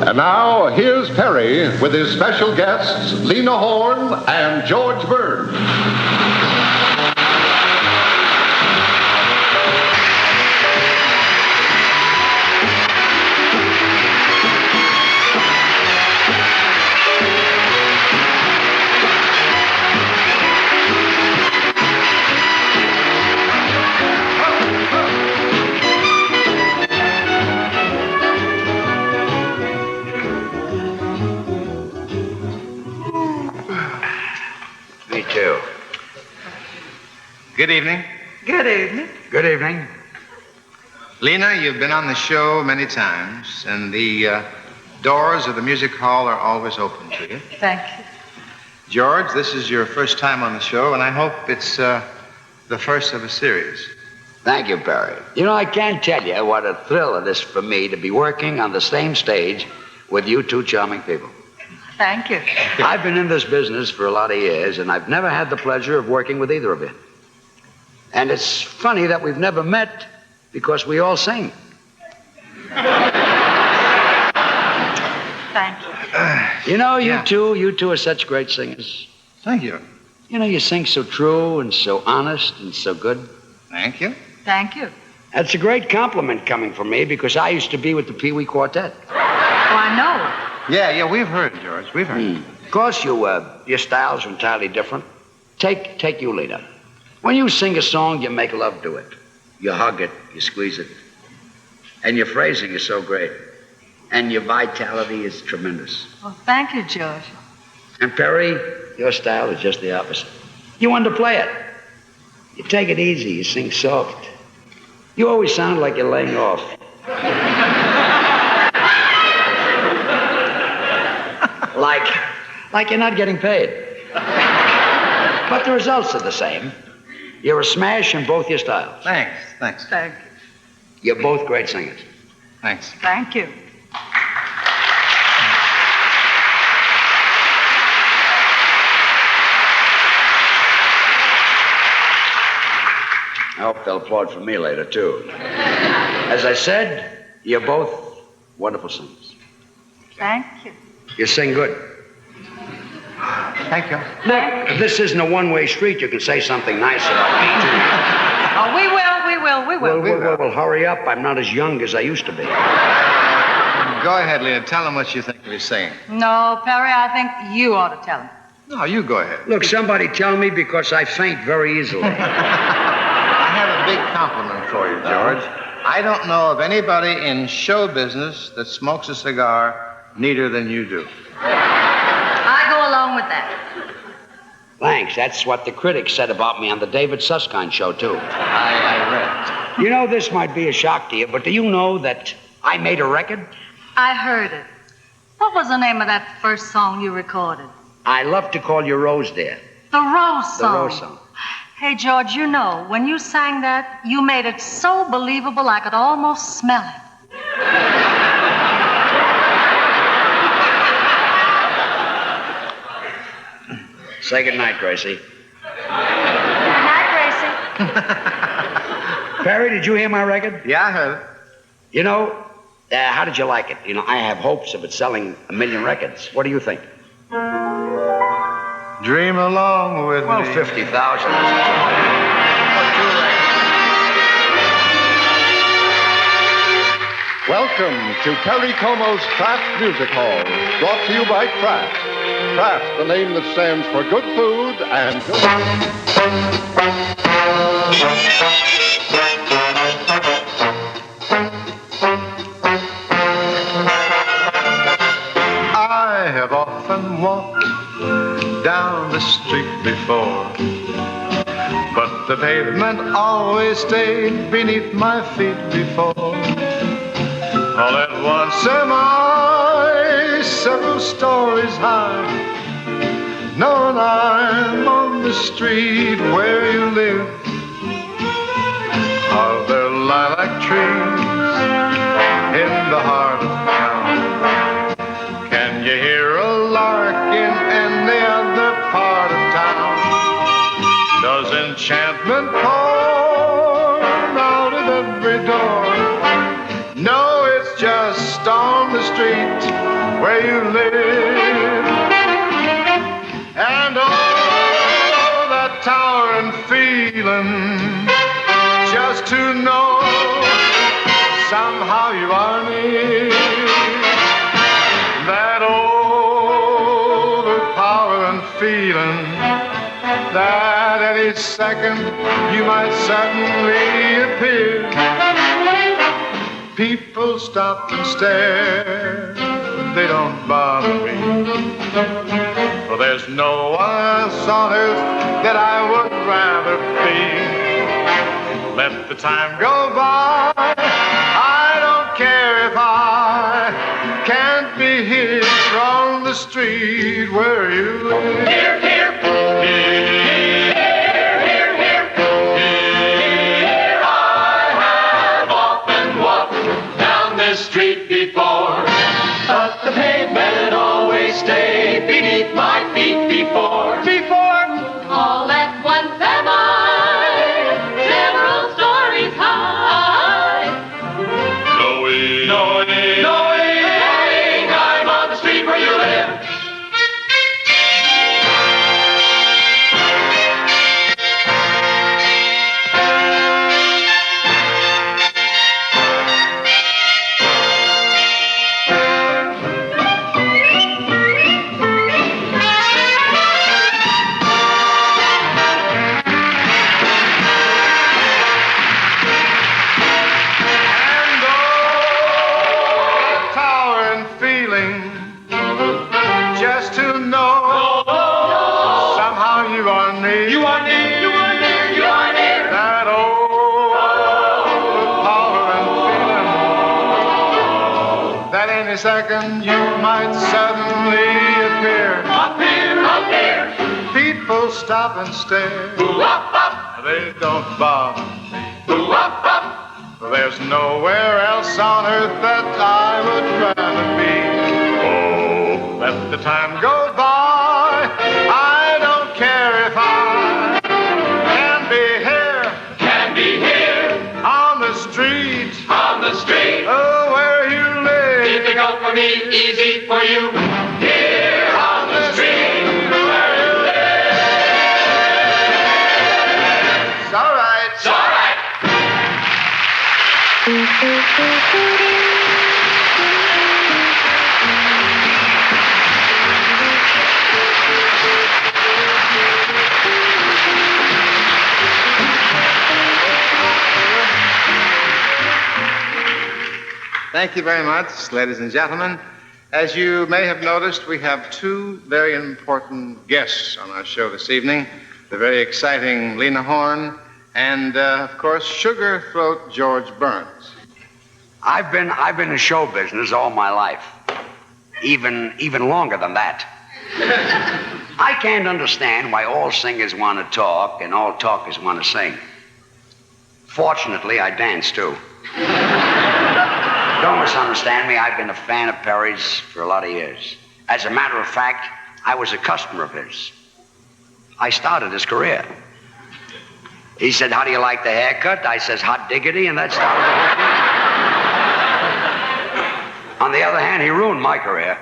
And now, here's Perry with his special guests, Lena Horne and George Byrne. Good evening. Good evening. Good evening. Lena, you've been on the show many times, and the doors of the music hall are always open to you. Thank you. George, this is your first time on the show, and I hope it's the first of a series. Thank you, Perry. You know, I can't tell you what a thrill it is for me to be working on the same stage with you two charming people. Thank you. I've been in this business for a lot of years, and I've never had the pleasure of working with either of you. And it's funny that we've never met because we all sing. Thank you. You know, you two are such great singers. Thank you. You know, you sing so true and so honest and so good. Thank you. Thank you. That's a great compliment coming from me because I used to be with the Pee Wee Quartet. Oh, I know. Yeah, we've heard, George. We've heard. Of course, your styles are entirely different. Take you, Lena. When you sing a song, you make love to it. You hug it, you squeeze it. And your phrasing is so great. And your vitality is tremendous. Well, thank you, George. And Perry, your style is just the opposite. You underplay it. You take it easy, you sing soft. You always sound like you're laying off. like you're not getting paid. But the results are the same. You're a smash in both your styles. Thanks. Thank you. You're both great singers. Thanks. Thank you. I hope they'll applaud for me later, too. As I said, you're both wonderful singers. Thank you. You sing good. Thank you. Look, if this isn't a one-way street, you can say something nice about me, too. Oh, we will. Well, hurry up. I'm not as young as I used to be. Go ahead, Lena. Tell him what you think of his singing. No, Perry, I think you ought to tell him. No, you go ahead. Look, somebody tell me because I faint very easily. I have a big compliment for you, George. I don't know of anybody in show business that smokes a cigar neater than you do. I go along with that. Thanks. That's what the critics said about me on the David Susskind show, too. I read. You know, this might be a shock to you, but do you know that I made a record? I heard it. What was the name of that first song you recorded? I Love to Call You Rose, dear. The Rose Song. The Rose Song. Hey, George, you know, when you sang that, you made it so believable I could almost smell it. Say goodnight, Gracie. Good night, Gracie. Perry, did you hear my record? Yeah, I heard it. You know, how did you like it? You know, I have hopes of it selling 1 million records. What do you think? Dream along with Well, me. 50,000. Welcome to Perry Como's Kraft Music Hall, brought to you by Kraft. Kraft, the name that stands for good food and good... I have often walked down the street before, but the pavement always stayed beneath my feet before. All at once am I several stories high, knowing I'm on the street where you live. Are there lilac trees in the heart of town? Can you hear a lark in any other part of town? Does enchantment pour out of every door? No, it's just on the street where you live. And oh, that towering feeling, just to know somehow you are near. That overpowering feeling that any second you might suddenly appear. People stop and stare, they don't bother me. For there's no one else on earth that I would rather be. Let the time go by, I don't care if I can't be here on the street where you live. Here, here, here, here, here, here. I have often walked down this street before, but the pavement always stayed beneath my feet before. All at once am I, several stories high. Knowing I'm on the street where you live. Second you might suddenly appear. Appear. People stop and stare. They don't bother me. There's nowhere else on earth that I would rather be. Oh, let the time go by, I don't care if I can be here on the street. Oh, where you live. Difficult for me, easy for you. Here on the street where you live. It's all right. It's all right. Thank you very much, ladies and gentlemen. As you may have noticed, we have two very important guests on our show this evening. The very exciting Lena Horne and, of course, Sugar Throat George Burns. I've been in show business all my life. Even longer than that. I can't understand why all singers want to talk and all talkers want to sing. Fortunately, I dance too. Don't misunderstand me. I've been a fan of Perry's for a lot of years. As a matter of fact, I was a customer of his. I started his career. He said, "How do you like the haircut?" I says, "Hot diggity," and that started the whole thing. On the other hand, he ruined my career.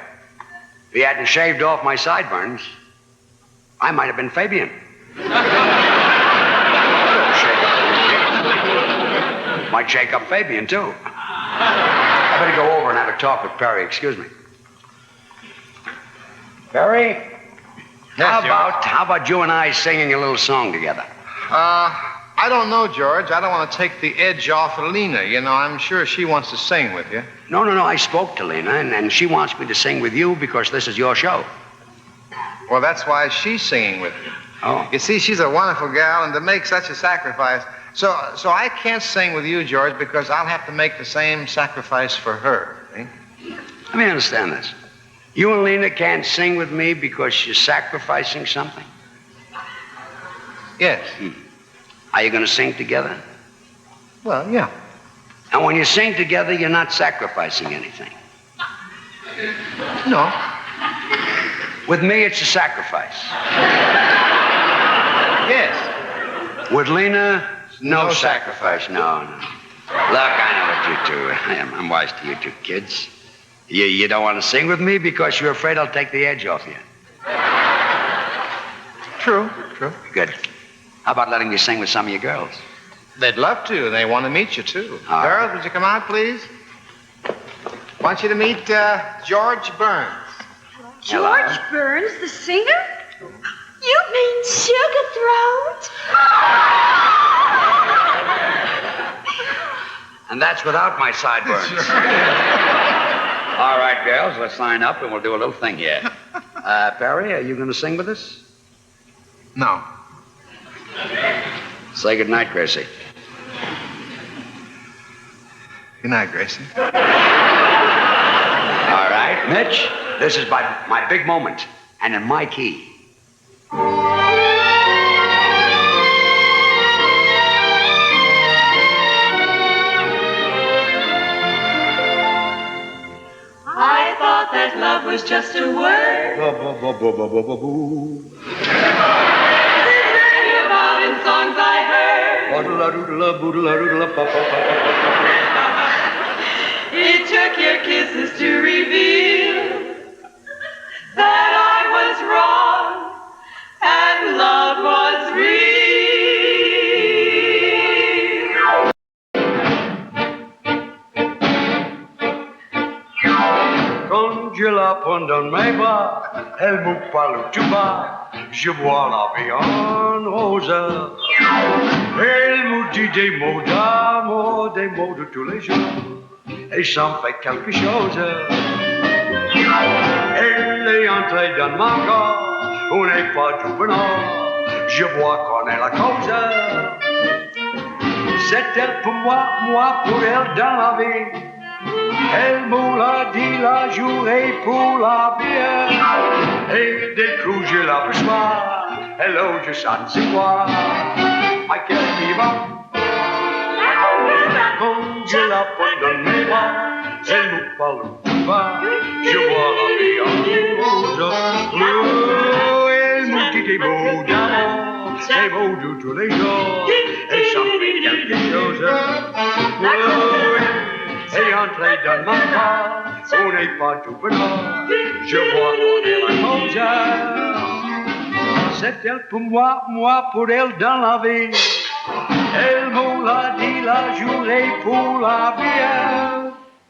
If he hadn't shaved off my sideburns, I might have been Fabian. Might shake up Fabian, too. I better go over and have a talk with Perry. Excuse me. Perry? Yes, How about you and I singing a little song together? I don't know, George. I don't want to take the edge off of Lena. You know, I'm sure she wants to sing with you. No. I spoke to Lena, and she wants me to sing with you because this is your show. Well, that's why she's singing with you. Oh. You see, she's a wonderful gal, and to make such a sacrifice... So I can't sing with you, George, because I'll have to make the same sacrifice for her. Eh? Let me understand this. You and Lena can't sing with me because you're sacrificing something? Yes. Are you going to sing together? Well, yeah. And when you sing together, you're not sacrificing anything. No. With me, it's a sacrifice. Yes. With Lena, no sacrifice. No. Look, I know what you two. I'm wise to you two kids. You don't want to sing with me because you're afraid I'll take the edge off you. True. Good. How about letting me sing with some of your girls? They'd love to, and they want to meet you, too. All Girls, would you come out, please? Want you to meet George Burns. George Burns, the singer? You mean Sugar Throat? And that's without my sideburns. All right, girls, let's line up and we'll do a little thing here. Perry, are you going to sing with us? No. Say goodnight, Gracie. Good night, Gracie. All right, Mitch, this is my big moment, and in my key. I thought that love was just a word. Written about in songs I heard. It took your kisses to reveal that I was wrong and love was real. Quand je la prends dans mes bras, elle me parle tout bas, je vois la vie en rose. Elle me dit des mots d'amour, des mots de tous les jours, et ça me fait quelque chose. Elle est entrée dans ma gorge, on n'est pas tout venant, je vois qu'on est la cause. C'est elle pour moi, moi pour elle dans la vie. Elle me l'a dit la journée pour la vie. Et dès que je la reçois, hello, je sens c'est quoi. I can't give up. Quand je la prends dans mes bras, elle me parle tout bas. Je vois la vie en rose. Oh, elle me dit des mots d'amour, des mots de tous les jours. Et ça me fait quelque chose. Oh, et entrée dans ma part, on n'est pas tout venant, je vois qu'on est la cause. C'est elle pour moi, moi pour elle dans la vie. Elle me l'a dit la journée pour la vie.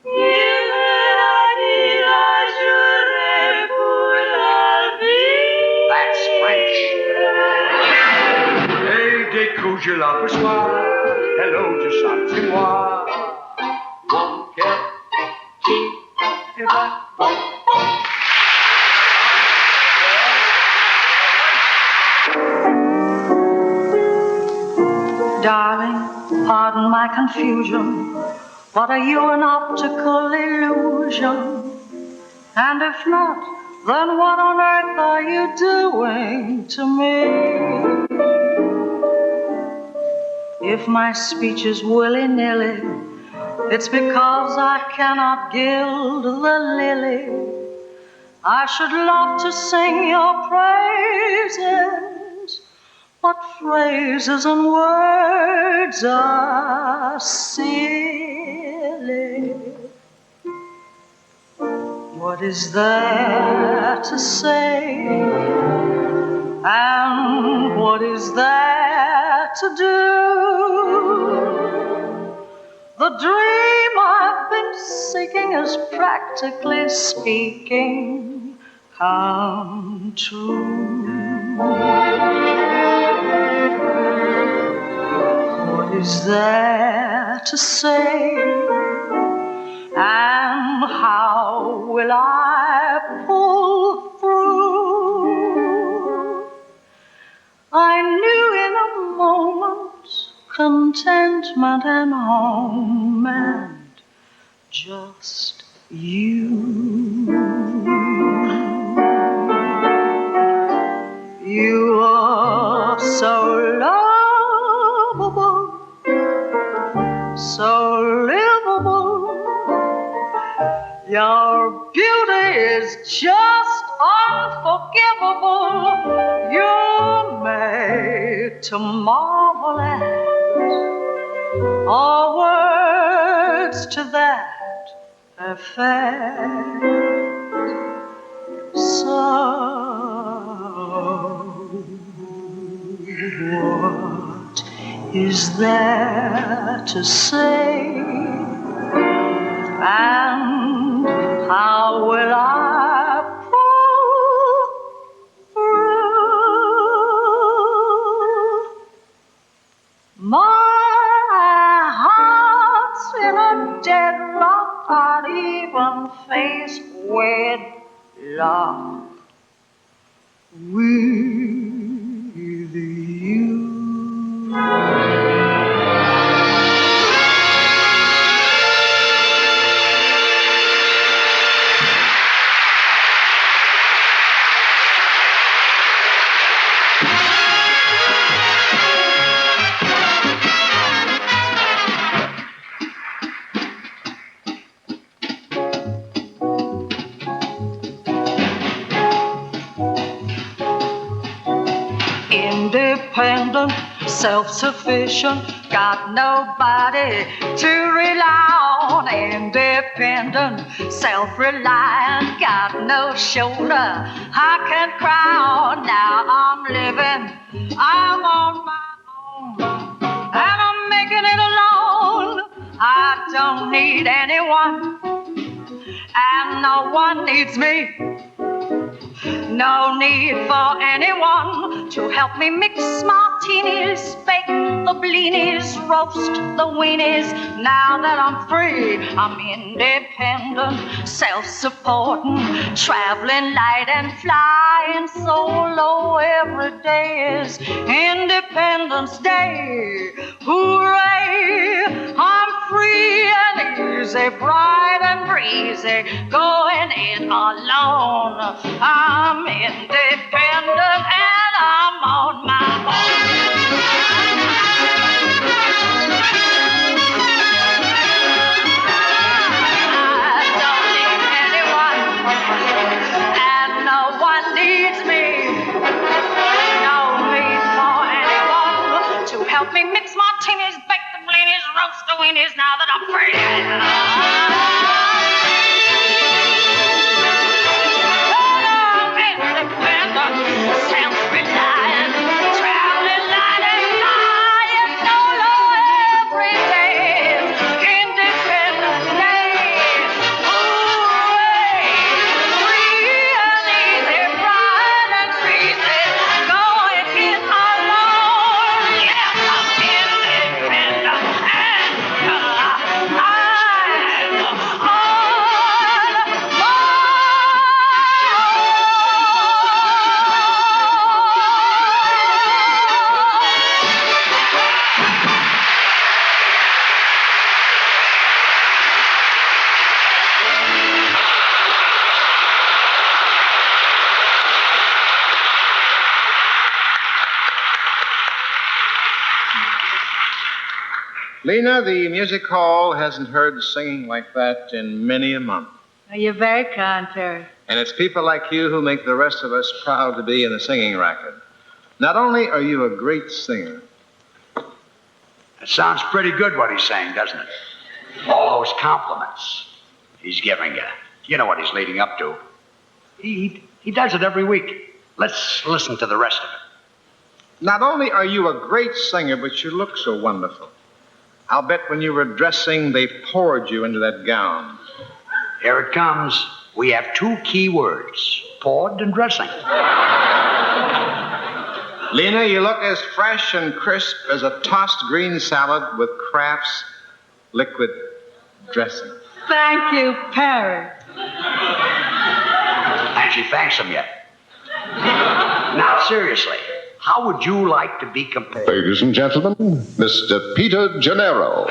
Il l'a dit la journée pour la vie. That's French. Et dès que je l'aperçois, hello, je sens c'est moi. Mon cœur qui va. Darling, pardon my confusion, but are you an optical illusion? And if not, then what on earth are you doing to me? If my speech is willy-nilly, it's because I cannot gild the lily. I should love to sing your praises, but phrases and words are silly. What is there to say? And what is there to do? The dream I've been seeking is practically speaking come true. What is there to say? And how will I pull through? I knew in a moment contentment and home and just you. You are so lovable, so livable. Your beauty is just unforgivable. You're made to marvel at. All words to that perfect. So what is there to say? And how will I pull through? My heart's in a deadlock, can't even face wedlock with you. Independent, self-sufficient, got nobody to rely on. Independent, self-reliant, got no shoulder I can cry on. Now I'm living, I'm on my own, and I'm making it alone. I don't need anyone, and no one needs me. No need for anyone to help me mix martinis, bake the blinis, roast the weenies. Now that I'm free, I'm independent, self-supporting, traveling light and flying solo. Every day is Independence Day. Hooray! I'm free and easy, bright and breezy, going it alone. I'm independent and I'm on my own. I don't need anyone, and no one needs me. No need for anyone to help me mix martinis, bake the blinis, roast the weenies. Now that I'm free. Self-reliant, traveling light and flying solo every day. Independence Day, hooray! Free and easy, bright and breezy, going it alone. Yes, I'm independent and I'm on my Lena, the music hall hasn't heard singing like that in many a month. You're very kind, Terry. And it's people like you who make the rest of us proud to be in the singing racket. Not only are you a great singer. It sounds pretty good what he's saying, doesn't it? All those compliments he's giving you. You know what he's leading up to. He does it every week. Let's listen to the rest of it. Not only are you a great singer, but you look so wonderful. I'll bet when you were dressing, they poured you into that gown. Here it comes. We have two key words, poured and dressing. Lena, you look as fresh and crisp as a tossed green salad with Kraft's liquid dressing. Thank you, Perry. And she thanks him yet. Now, seriously, how would you like to be compared? Ladies and gentlemen, Mr. Peter Gennaro.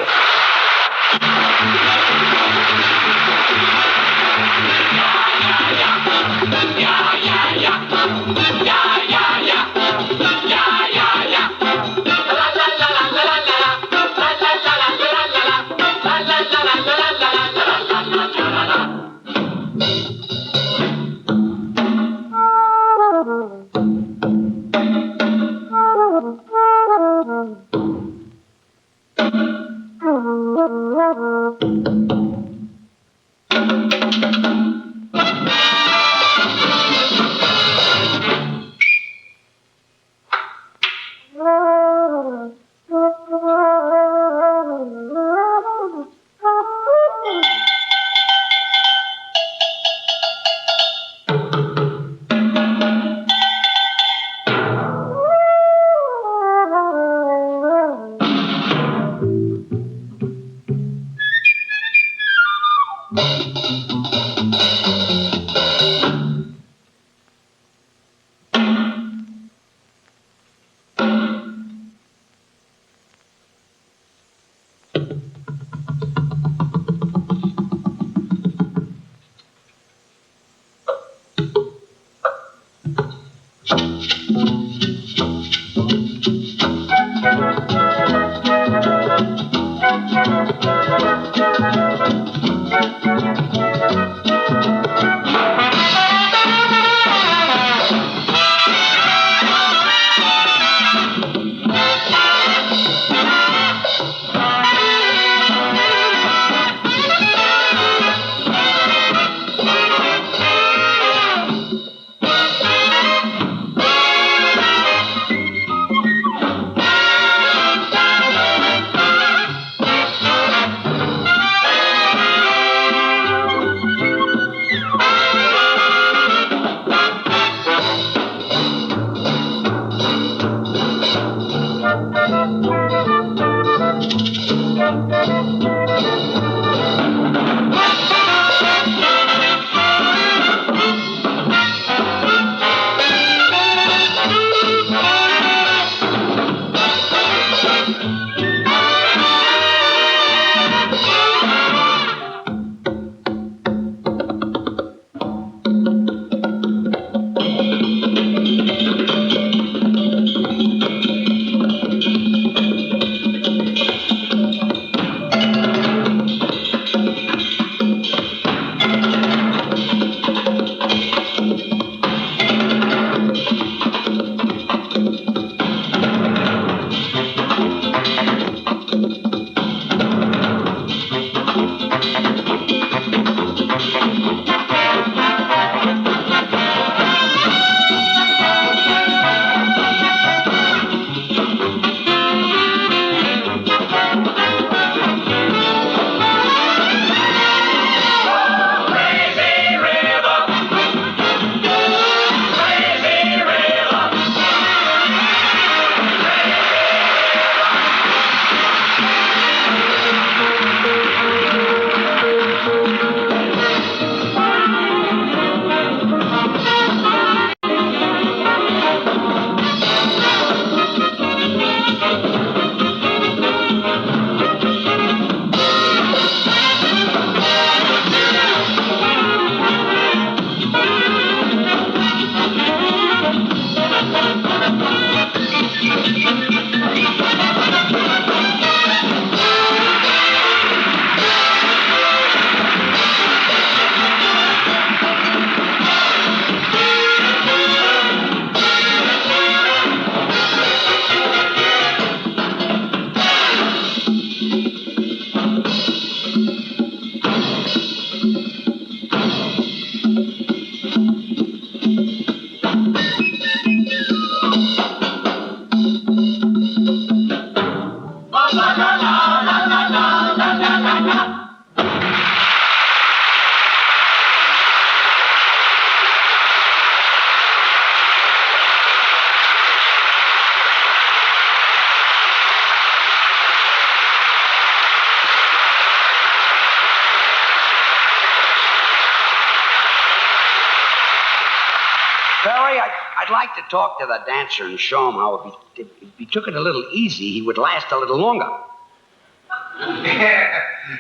I'd like to talk to the dancer and show him how if he took it a little easy, he would last a little longer.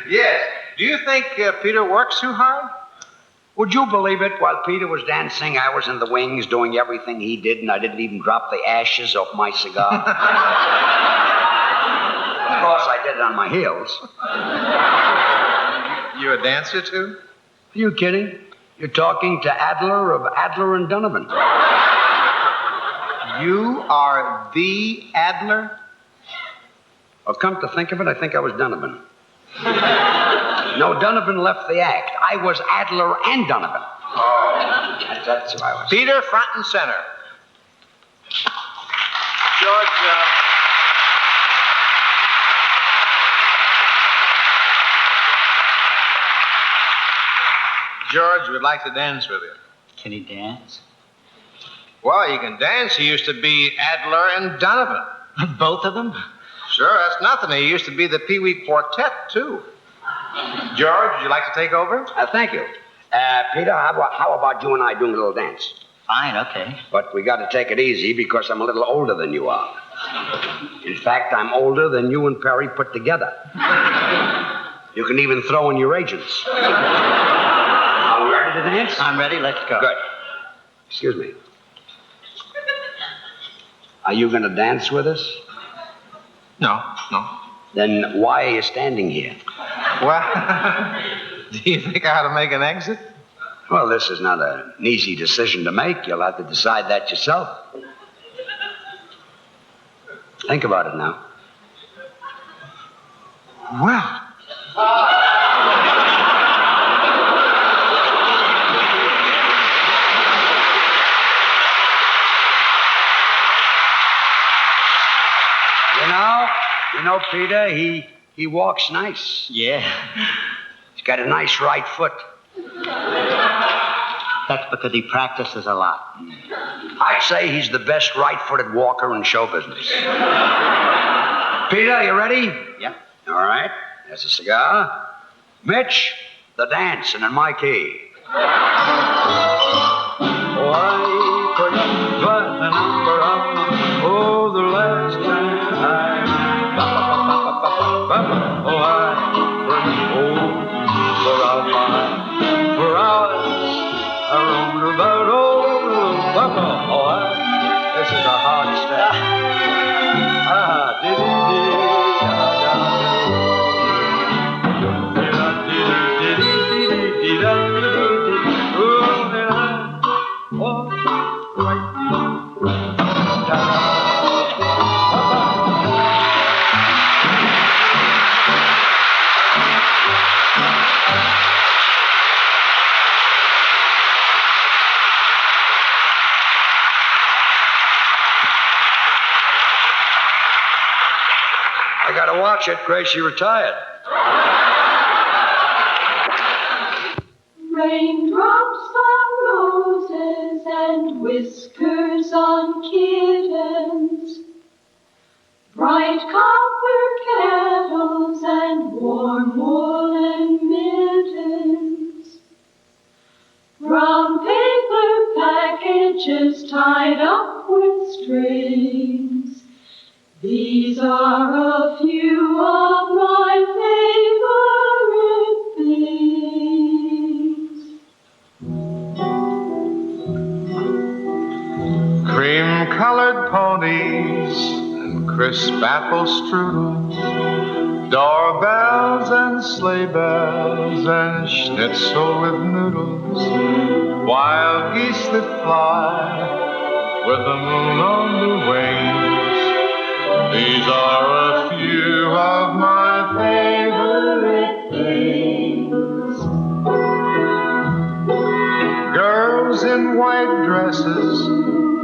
Yes. Do you think Peter works too hard? Would you believe it? While Peter was dancing, I was in the wings doing everything he did, and I didn't even drop the ashes off my cigar. Of course, I did it on my heels. You a dancer, too? Are you kidding? You're talking to Adler of Adler and Donovan. You are the Adler? Well, come to think of it, I think I was Donovan. No, Donovan left the act. I was Adler and Donovan. Oh. That's who I was. Peter, front and center. George would like to dance with you. Can he dance? Well, he can dance. He used to be Adler and Donovan. Both of them? Sure, that's nothing. He used to be the Pee Wee Quartet, too. George, would you like to take over? Thank you. Peter, how about you and I doing a little dance? Fine, okay. But we got to take it easy because I'm a little older than you are. In fact, I'm older than you and Perry put together. You can even throw in your agents. Are we ready to dance? I'm ready. Let's go. Good. Excuse me. Are you going to dance with us? No. Then why are you standing here? Well, do you think I ought to make an exit? Well, this is not an easy decision to make. You'll have to decide that yourself. Think about it now. Well. You know, Peter, he walks nice. Yeah. He's got a nice right foot. That's because he practices a lot. I'd say he's the best right-footed walker in show business. Peter, you ready? Yeah. All right. There's a cigar. Mitch, the dance, and in my key. Why forgot the number of the last time for hours I roamed about this is a hard step. I gotta watch it. Gracie retired. Raindrops on roses and whiskers on kittens, bright copper kettles and warm woolen mittens, brown paper packages tied up with strings. These are a few of my favorite things. Cream-colored ponies and crisp apple strudels, doorbells and sleigh bells and schnitzel with noodles, wild geese that fly with the moon on the wings. These are a few of my favorite things. Girls in white dresses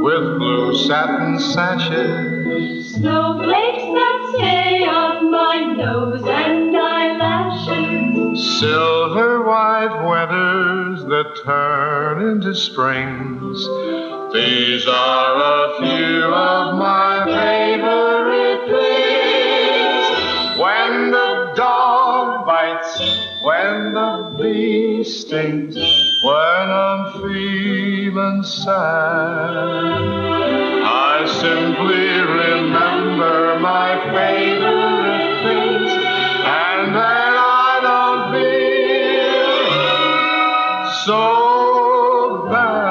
with blue satin sashes, Snowflakes that stay on my nose and eyelashes, silver white winters that turn into springs. These are a few of my favorite things. When the dog bites, when the bee stings, when I'm feeling sad, I simply remember my favorite things, and then I don't feel so bad.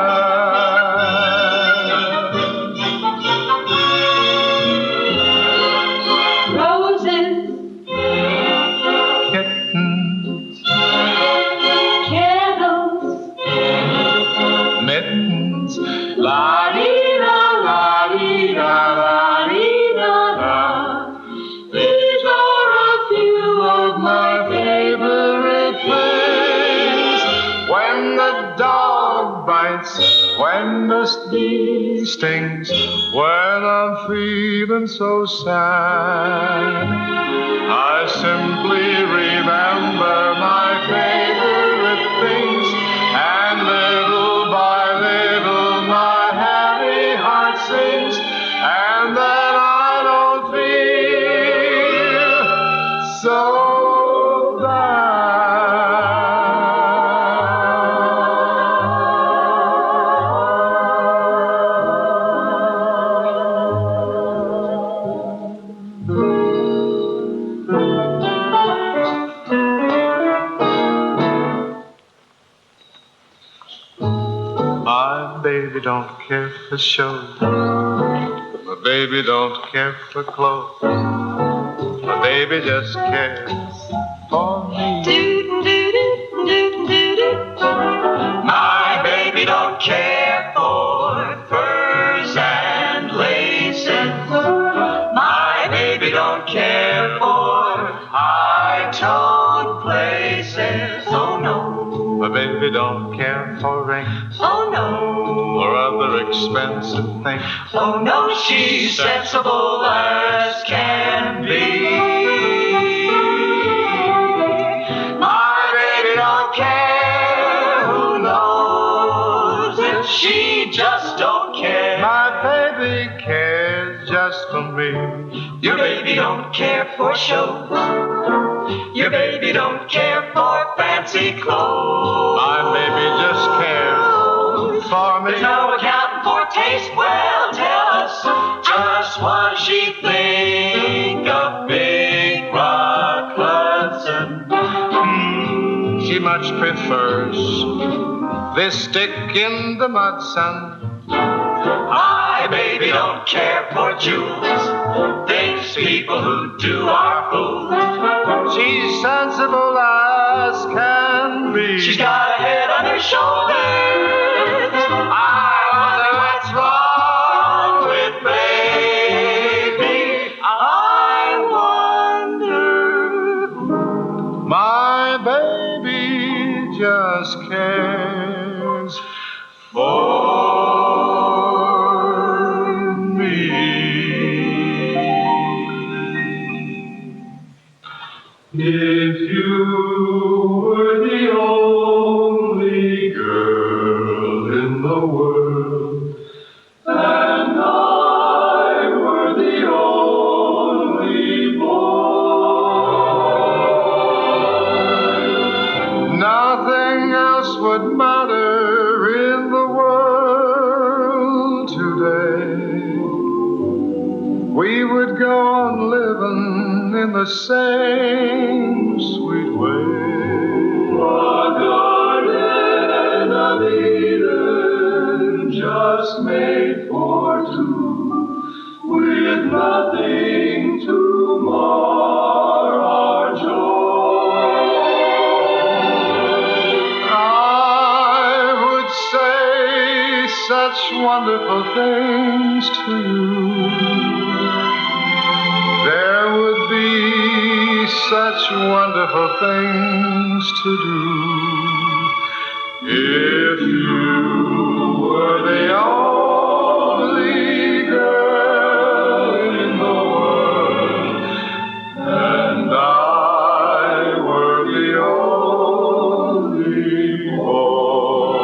La-dee-da, la-dee-da, la-dee-da-da. These are a few of my favorite things. When the dog bites, when the bee stings, when I'm feeling so sad, I simply remember my favorite things, and little by little my happy heart sings, and then I don't feel so bad. My baby don't care for shows. My baby don't care for clothes. My baby just cares for me. My baby don't care for furs and laces. My baby don't care for high-toned places. Oh no. My baby don't care for rings Oh no. or other expensive things. Oh no, she's sensible as can be. My baby don't care who knows if she just don't care. My baby cares just for me. Your baby don't care for shows. Your baby don't care for fancy clothes. My baby just cares for me. There's no accounting for taste. Well, tell us just what she think of Big Rock Hudson. She much prefers this stick in the mud, son. My baby don't care for jewels. Thinks people who do are fools. She's sensible as can be. She's got a head on her shoulders. I wonder what's wrong with baby. I wonder. My baby just cares for me. If you were the only girl in the world, and I were the only boy, Nothing else would matter in the world today. We would go on living in the same sweet way. a garden of Eden just made for two, with nothing to mar our joy. I would say such wonderful things to you. There would be such wonderful things to do if you were the only girl in the world and I were the only boy.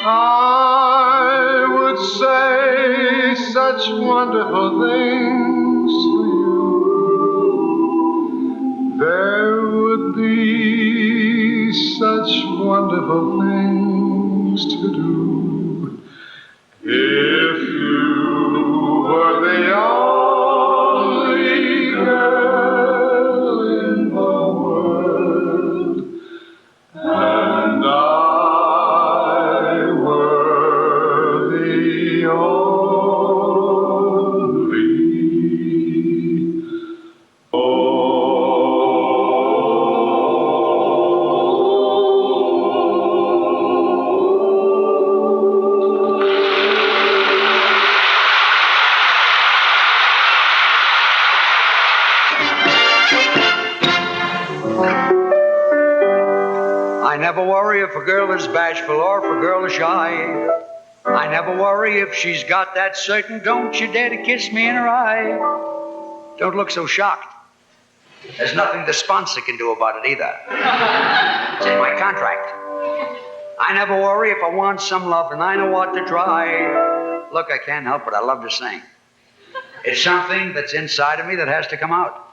I would say such wonderful things to you. There would be such wonderful things to do if you were the only girl in the world and I were the only I never worry if a girl is bashful or if a girl is shy. I never worry if she's got that certain don't you dare to kiss me in her eye. Don't look so shocked. There's nothing the sponsor can do about it either. It's in my contract. I never worry if I want some love and I know what to try. Look, I can't help it. I love to sing. It's something that's inside of me that has to come out.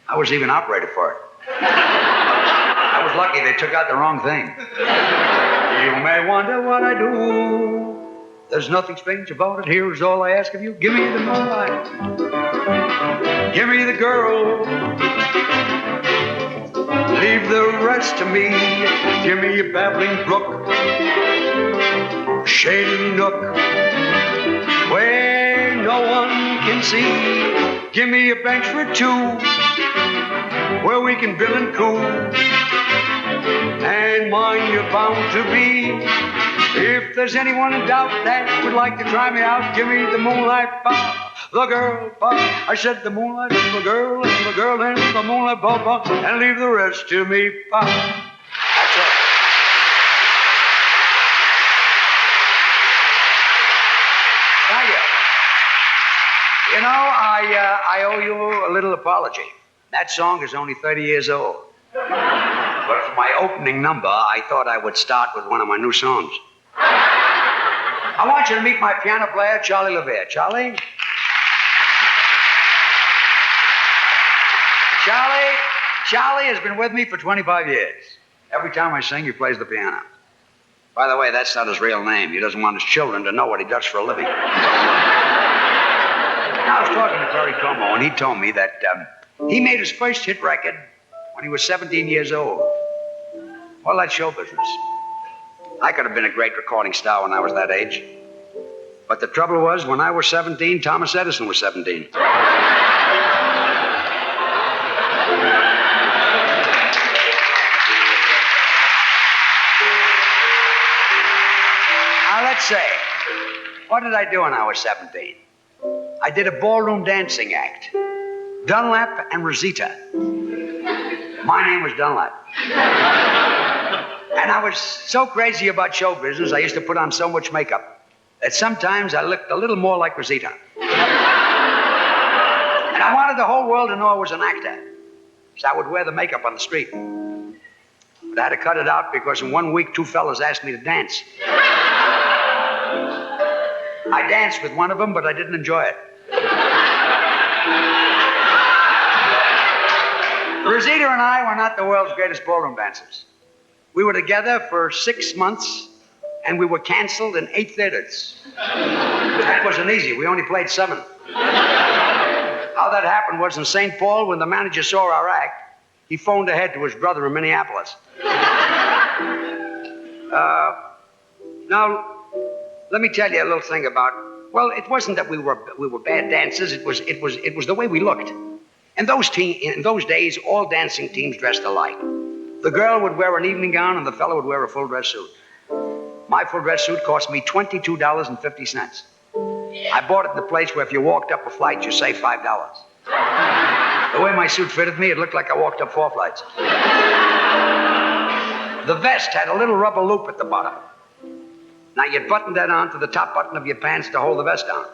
I was even operated for it. I was lucky they took out the wrong thing. You may wonder what I do. There's nothing strange about it. Here's all I ask of you. Give me the moonlight. Give me the girl. leave the rest to me. Give me a babbling brook, shady nook, where no one can see. Give me a bench for two, where we can bill and coo. And mine you're bound to be. If there's anyone in doubt that would like to try me out, give me the moonlight bar, the girl bar. I said the moonlight, the girl, and the girl, and the moonlight bar, and leave the rest to me, bar. That's it. Thank you. You know, I owe you a little apology. That song is only 30 years old. But for my opening number, I thought I would start with one of my new songs. I want you to meet my piano player, Charlie LeVere. Charlie? Charlie has been with me for 25 years. Every time I sing, he plays the piano. By the way, that's not his real name. He doesn't want his children to know what he does for a living. I was talking to Perry Como, and he told me that he made his first hit record when he was 17 years old. Well, that's show business. I could have been a great recording star when I was that age. But the trouble was, when I was 17, Thomas Edison was 17. Now, let's say, what did I do when I was 17? I did a ballroom dancing act. Dunlap and Rosita. My name was Dunlap. And I was so crazy about show business, I used to put on so much makeup that sometimes I looked a little more like Rosita. And I wanted the whole world to know I was an actor, so I would wear the makeup on the street. But I had to cut it out because in 1 week, 2 fellas asked me to dance. I danced with one of them, but I didn't enjoy it. Rosita and I were not the world's greatest ballroom dancers. We were together for 6 months, and we were canceled in 8 theaters. That wasn't easy. We only played 7. How that happened was in St. Paul, when the manager saw our act, he phoned ahead to his brother in Minneapolis. Now, let me tell you a little thing about, well, it wasn't that we were bad dancers. It was the way we looked. In those days, all dancing teams dressed alike. The girl would wear an evening gown and the fellow would wear a full dress suit. My full dress suit cost me $22.50. I bought it in the place where if you walked up a flight, you save $5. The way my suit fitted me, it looked like I walked up 4 flights. The vest had a little rubber loop at the bottom. Now you'd button that on to the top button of your pants to hold the vest down.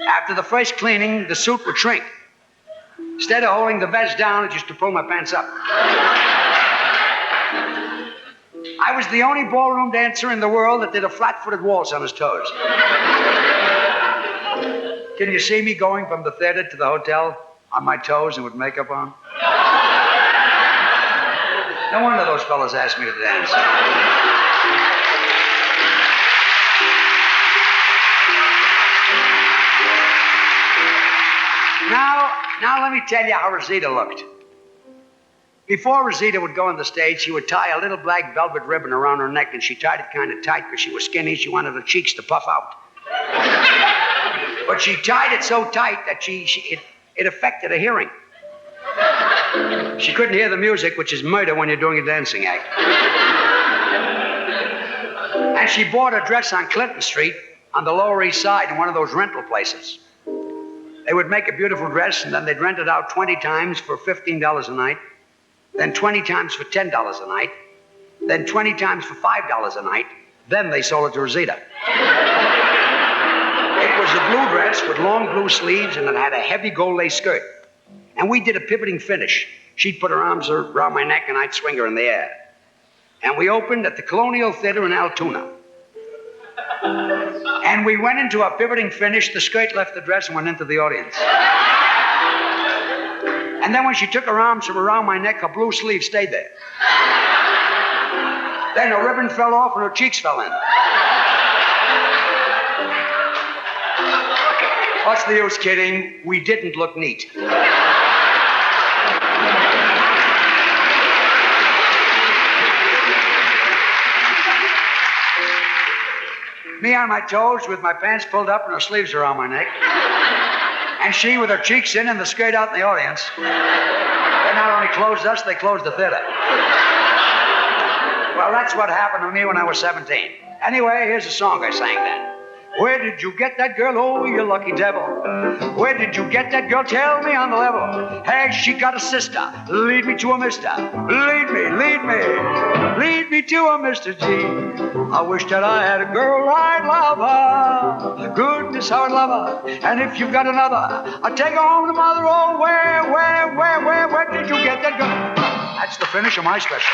After the first cleaning, the suit would shrink. Instead of holding the vest down, it used to pull my pants up. I was the only ballroom dancer in the world that did a flat-footed waltz on his toes. Can you see me going from the theater to the hotel on my toes and with makeup on? No wonder those fellas asked me to dance. Now let me tell you how Rosita looked. Before Rosita would go on the stage, she would tie a little black velvet ribbon around her neck, and she tied it kind of tight because she was skinny. She wanted her cheeks to puff out. But she tied it so tight that it affected her hearing. She couldn't hear the music, which is murder when you're doing a dancing act. And she bought a dress on Clinton Street on the Lower East Side in one of those rental places. They would make a beautiful dress, and then they'd rent it out 20 times for $15 a night, then 20 times for $10 a night, then 20 times for $5 a night. Then they sold it to Rosita. It was a blue dress with long blue sleeves, and it had a heavy gold lace skirt. And we did a pivoting finish. She'd put her arms around my neck, and I'd swing her in the air. And we opened at the Colonial Theater in Altoona. And we went into our pivoting finish. The skirt left the dress and went into the audience. And then when she took her arms from around my neck, her blue sleeve stayed there. Then her ribbon fell off and her cheeks fell in. What's the use kidding? We didn't look neat. Me on my toes with my pants pulled up and her sleeves around my neck. And she with her cheeks in and the skirt out in the audience. They not only closed us, they closed the theater. Well, that's what happened to me when I was 17. Anyway, here's a song I sang then. Where did you get that girl? Oh, you lucky devil. Where did you get that girl? Tell me on the level. Has she got a sister? Lead me to a mister. Lead me to a Mr. G. I wish that I had a girl I'd love her. Goodness, I would love her. And if you've got another, I'll take her home to mother. Oh, where did you get that girl? That's the finish of my special.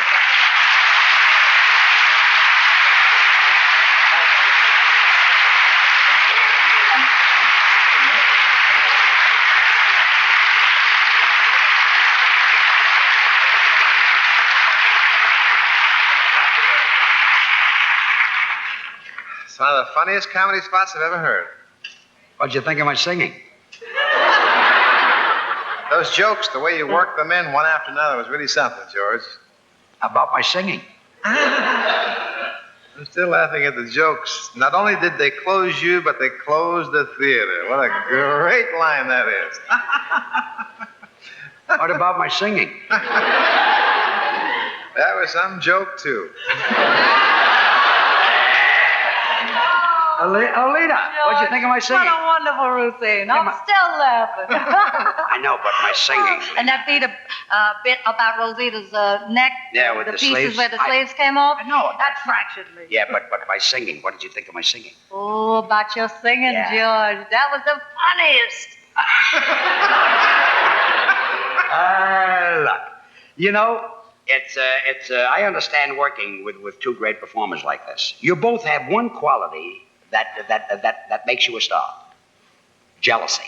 It's one of the funniest comedy spots I've ever heard. What'd you think of my singing? Those jokes, the way you worked them in one after another was really something, George. About my singing? I'm still laughing at the jokes. Not only did they close you, but they closed the theater. What a great line that is. What about my singing? That was some joke, too. Lena, what'd you think of my singing? What a wonderful routine. I'm still laughing. I know, but my singing. And that bit about Rosita's neck, Yeah, with the the pieces sleeves. where the sleeves came off. I know. That fractured me. Yeah, but my singing. What did you think of my singing? Oh, about your singing, Yeah. George. That was the funniest. Look, you know, it's I understand working with two great performers like this. You both have one quality that makes you a star. Jealousy.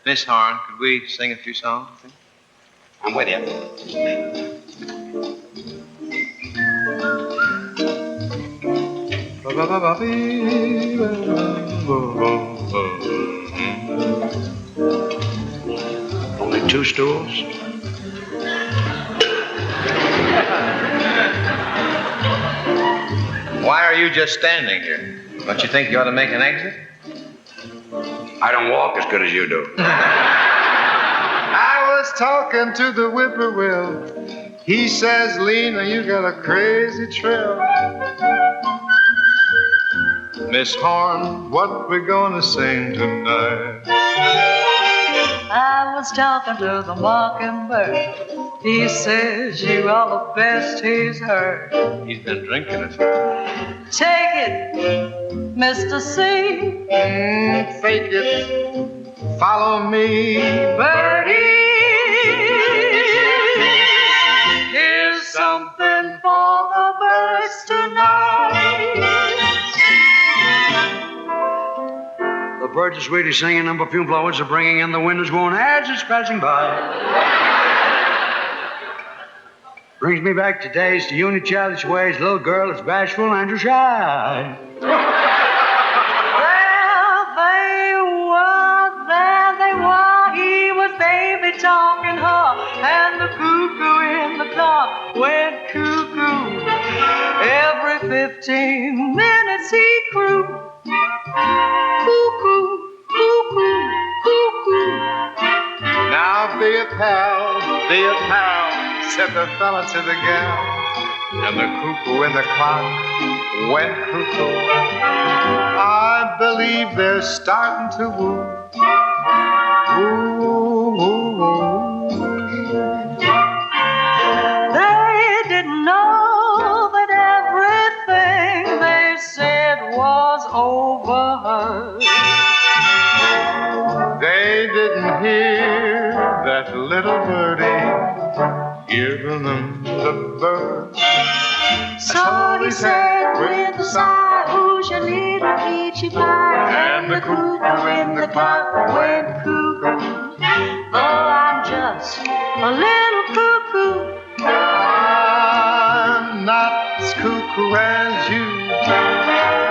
Miss Horne, could we sing a few songs? I'm with you. Only two stools? Why are you just standing here? Don't you think you ought to make an exit? I don't walk as good as you do. I was talking to the whippoorwill. He says, Lena, you got a crazy trill. Miss Horne, what we gonna sing tonight? I was talking to the mockingbird. He says you are the best he's heard. He's been drinking it. Take it, Mr. C. Fake it. Follow me, Birdie. Here's something for the birds tonight. The birds are sweetly singing, and perfume flowers are bringing in the wind is blowing as it's passing by. Brings me back to days, to uni childish ways, little girl that's bashful and just shy. There they were, he was baby talking her, and the cuckoo in the clock went cuckoo. Every 15 minutes he crew. Cuckoo, cuckoo, cuckoo. now be a pal, said the fella to the gal. And the cuckoo in the clock went cuckoo. I believe they're starting to woo. Woo, woo, woo. They didn't know that everything they said was overheard. They didn't hear that little birdie giving them the bird. So he said with a sigh, who's your little peachy pie? And the cuckoo in the clock went cuckoo. Oh, I'm just a little cuckoo. I'm not as cuckoo as you.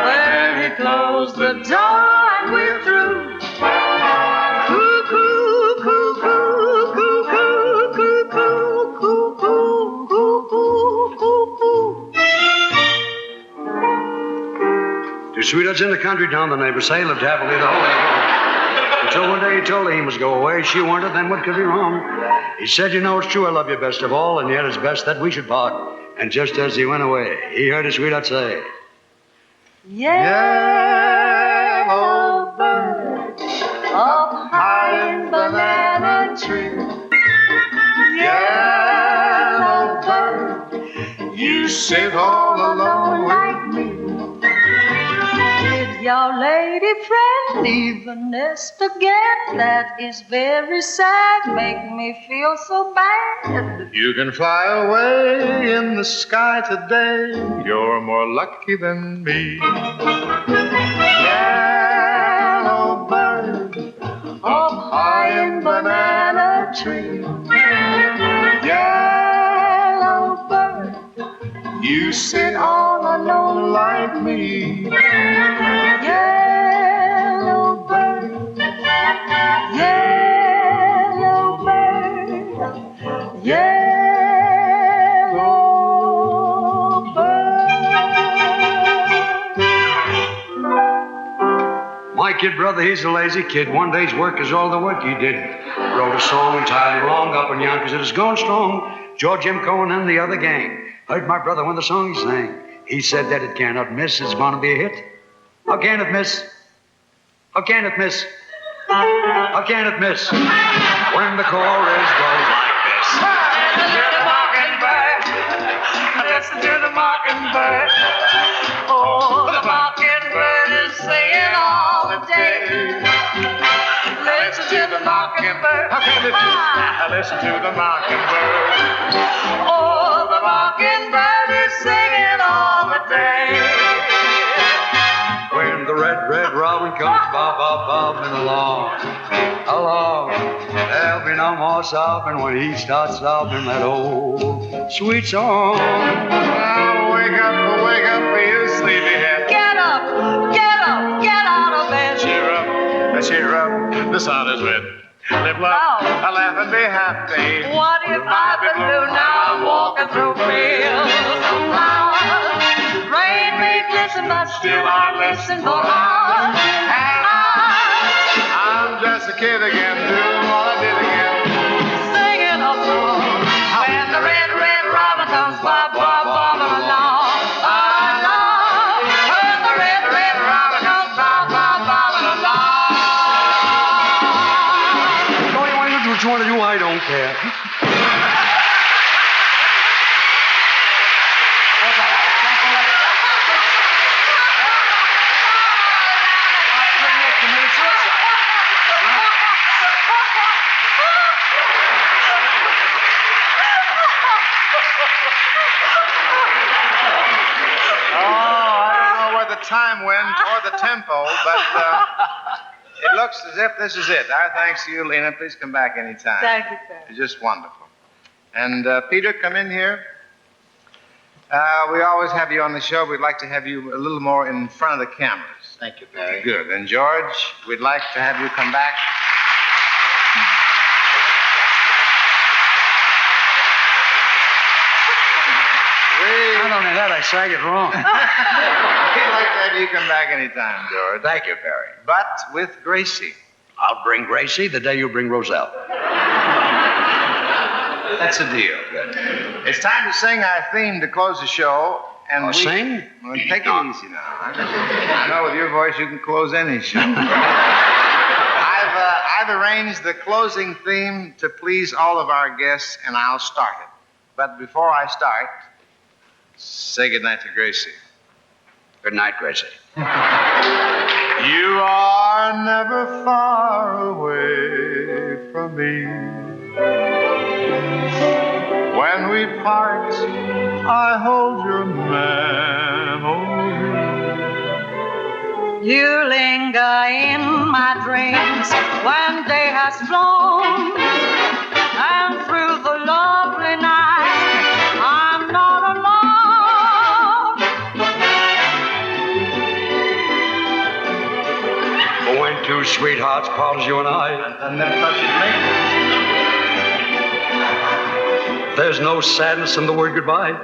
When he closed the door and we're through. Cuckoo, cuckoo, cuckoo, cuckoo, cuckoo, cuckoo, cuckoo. Sweetheart's in the country down the neighbors say lived happily the whole day. Until one day he told her he must go away. She wanted, then what could be wrong? He said, you know, it's true I love you best of all, and yet it's best that we should part. And just as he went away, he heard his sweetheart say, Yellow bird up high in banana tree. Yellow bird, you sit all alone like me. Did your lady friend leave the nest again? That is very sad, make me feel so bad. You can fly away in the sky today. You're more lucky than me. Yellow bird up high in banana tree. Yellow bird, you sit all alone like me. Yellow bird, yellow bird, yellow bird. my kid brother, he's a lazy kid. One day's work is all the work he did. Wrote a song entirely wrong up in Yonkers. It has gone strong. George M. Cohen and the other gang heard my brother when the song he sang. He said that it cannot miss. It's going to be a hit. How can it miss? How can it miss? How can it miss? When the chorus goes like this. Listen to the mockingbird. Listen to the mockingbird. Oh, the mockingbird is singing all the day. Listen to the mockingbird. How can it miss? Listen to the mockingbird. Oh, the mockingbird is singing all the day. When the red robin comes bobbing along, there'll be no more sobbing when he starts sobbing that old sweet song. Now wake up, you sleepyhead. Get up, get up, get out of bed. Cheer up, the sun is red. Live, love, laugh and be happy. What if I could do now? I'm walking through fields of flowers. Rain may glisten, but still I listen for hours. I'm just a kid again, doing what I did again. Singing a song. When the red robin comes bobbing along. When the red robin comes bobbing along. What you want to do, I don't care. Time went or the tempo, but it looks as if this is it. Our thanks to you, Lena. Please come back anytime. Thank you, sir. It's just wonderful. And Peter, come in here. We always have you on the show. We'd like to have you a little more in front of the cameras. Thank you, Barry. Good. And George, we'd like to have you come back. Not only that, I sang it wrong. We'd like to have you come back anytime, George. Thank you, Barry. But with Gracie. I'll bring Gracie the day you bring Roselle. That's a deal. Good. It's time to sing our theme to close the show. And sing? Well, take it easy now. I know with your voice you can close any show. I've arranged the closing theme to please all of our guests, and I'll start it. But before I start, say goodnight to Gracie. Good night, Gracie. You are never far away from me. When we part, I hold your memory. You linger in my dreams when day has flown, and through the lovely night, I'm not alone. But when two sweethearts part as you and I, And then thought you'd make there's no sadness in the word goodbye.